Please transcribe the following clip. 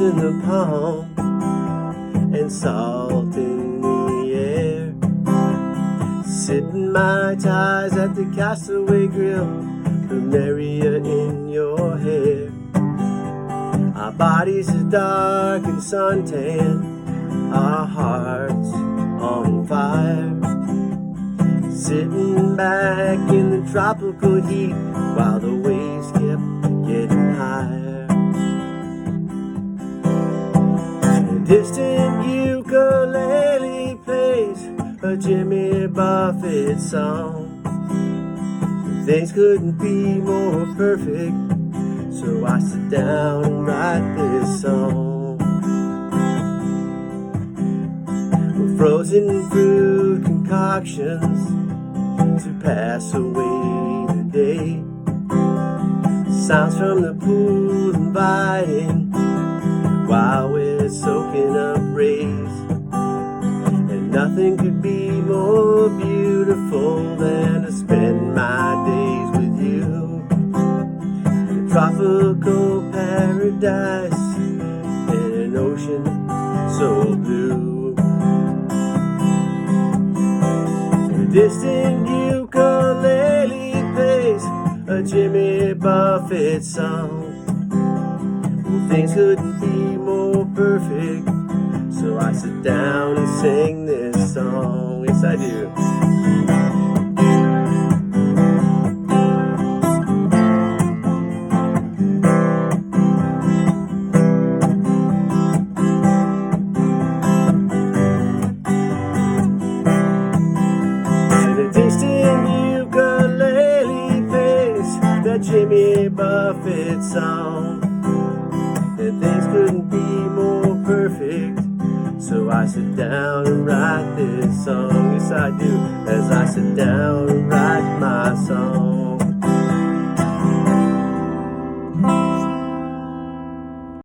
in the palm and salt in the air. Sipping Mai Tais at the Castaway Grill, plumeria in your hair. Our bodies are dark and suntan, our hearts on fire. Sitting back in the tropical heat while the waves kept getting higher. A distant ukulele plays a Jimmy Buffett song. Things couldn't be more perfect, so I sit down and write this song. With frozen fruit concoctions to pass away the day. Sounds from the pool inviting while we're soaking up rays. And nothing could be more beautiful than to spend my days with you in a tropical paradise in an ocean so blue. Distant ukulele plays a Jimmy Buffett song. Well, things couldn't be more perfect, so I sit down and sing this song. Yes, I do. Jimmy Buffett song, and things couldn't be more perfect, so I sit down and write this song. Yes, I do, as I sit down and write my song.